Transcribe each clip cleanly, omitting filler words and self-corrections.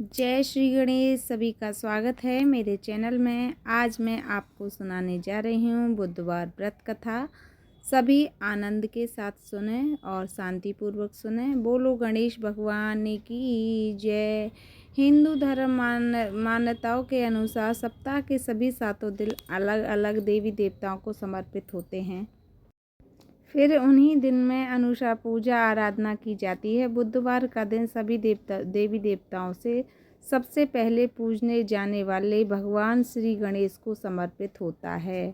जय श्री गणेश। सभी का स्वागत है मेरे चैनल में। आज मैं आपको सुनाने जा रही हूँ बुधवार व्रत कथा। सभी आनंद के साथ सुने और शांतिपूर्वक सुने। बोलो गणेश भगवान की जय। हिंदू धर्म मान्यताओं के अनुसार सप्ताह के सभी 7 दिन अलग अलग देवी देवताओं को समर्पित होते हैं। फिर उन्हीं दिन में अनुसार पूजा आराधना की जाती है। बुधवार का दिन सभी देवी देवताओं से सबसे पहले पूजने जाने वाले भगवान श्री गणेश को समर्पित होता है।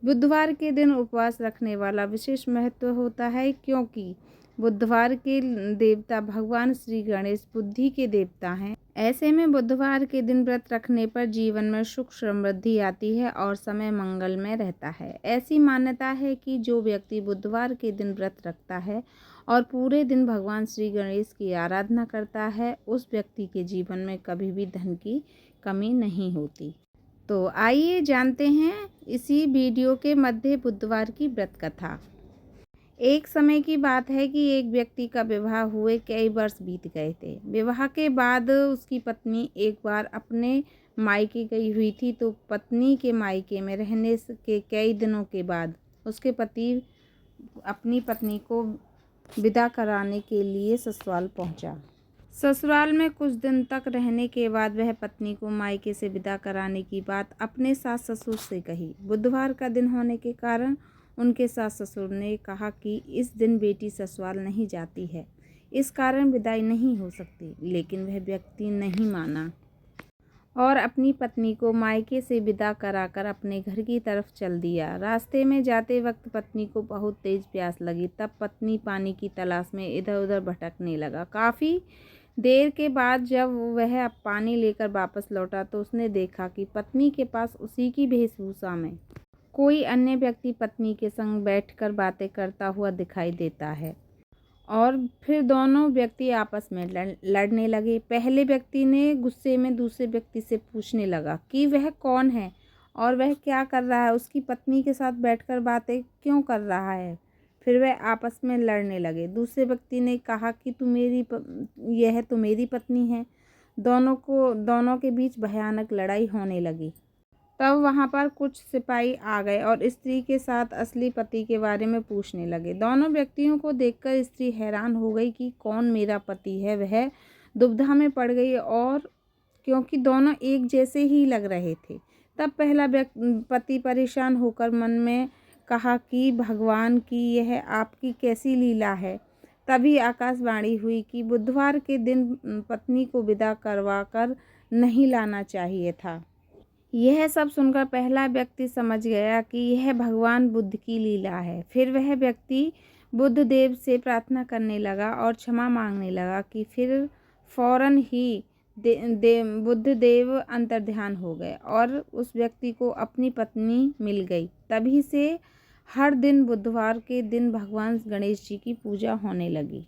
बुधवार के दिन उपवास रखने वाला विशेष महत्व होता है, क्योंकि बुधवार के देवता भगवान श्री गणेश बुद्धि के देवता हैं। ऐसे में बुधवार के दिन व्रत रखने पर जीवन में सुख समृद्धि आती है और समय मंगलमय रहता है। ऐसी मान्यता है कि जो व्यक्ति बुधवार के दिन व्रत रखता है और पूरे दिन भगवान श्री गणेश की आराधना करता है, उस व्यक्ति के जीवन में कभी भी धन की कमी नहीं होती। तो आइए जानते हैं इसी वीडियो के मध्य बुधवार की व्रत कथा। एक समय की बात है कि एक व्यक्ति का विवाह हुए कई वर्ष बीत गए थे। विवाह के बाद उसकी पत्नी एक बार अपने मायके गई हुई थी, तो पत्नी के मायके में रहने के कई दिनों के बाद उसके पति अपनी पत्नी को विदा कराने के लिए ससुराल पहुंचा। ससुराल में कुछ दिन तक रहने के बाद वह पत्नी को मायके से विदा कराने की बात अपने सास ससुर से कही। बुधवार का दिन होने के कारण उनके सास ससुर ने कहा कि इस दिन बेटी ससुराल नहीं जाती है, इस कारण विदाई नहीं हो सकती। लेकिन वह व्यक्ति नहीं माना और अपनी पत्नी को मायके से विदा कराकर अपने घर की तरफ चल दिया। रास्ते में जाते वक्त पत्नी को बहुत तेज प्यास लगी। तब पत्नी पानी की तलाश में इधर उधर भटकने लगा। काफ़ी देर के बाद जब वह पानी लेकर वापस लौटा तो उसने देखा कि पत्नी के पास उसी की वेशभूषा में कोई अन्य व्यक्ति पत्नी के संग बैठकर बातें करता हुआ दिखाई देता है और फिर दोनों व्यक्ति आपस में लड़ने लगे। पहले व्यक्ति ने गुस्से में दूसरे व्यक्ति से पूछने लगा कि वह कौन है और वह क्या कर रहा है, उसकी पत्नी के साथ बैठकर बातें क्यों कर रहा है। फिर वह आपस में लड़ने लगे। दूसरे व्यक्ति ने कहा कि यह तो मेरी पत्नी है। दोनों के बीच भयानक लड़ाई होने लगी। तब वहाँ पर कुछ सिपाही आ गए और स्त्री के साथ असली पति के बारे में पूछने लगे। दोनों व्यक्तियों को देखकर स्त्री हैरान हो गई कि कौन मेरा पति है। वह दुविधा में पड़ गई, और क्योंकि दोनों एक जैसे ही लग रहे थे। तब पहला पति परेशान होकर मन में कहा कि भगवान की यह आपकी कैसी लीला है। तभी आकाशवाणी हुई कि बुधवार के दिन पत्नी को विदा करवा कर नहीं लाना चाहिए था। यह सब सुनकर पहला व्यक्ति समझ गया कि यह भगवान बुद्ध की लीला है। फिर वह व्यक्ति बुद्ध देव से प्रार्थना करने लगा और क्षमा मांगने लगा कि फिर फौरन ही बुद्ध देव अंतर्ध्यान हो गए और उस व्यक्ति को अपनी पत्नी मिल गई। तभी से हर दिन बुधवार के दिन भगवान गणेश जी की पूजा होने लगी।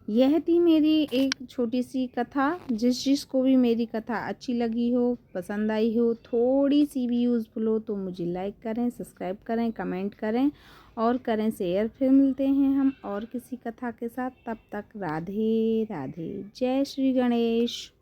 यह थी मेरी एक छोटी सी कथा। जिसको भी मेरी कथा अच्छी लगी हो, पसंद आई हो, थोड़ी सी भी यूज़फुल हो, तो मुझे लाइक करें, सब्सक्राइब करें, कमेंट करें और करें शेयर। फिर मिलते हैं हम और किसी कथा के साथ। तब तक राधे राधे। जय श्री गणेश।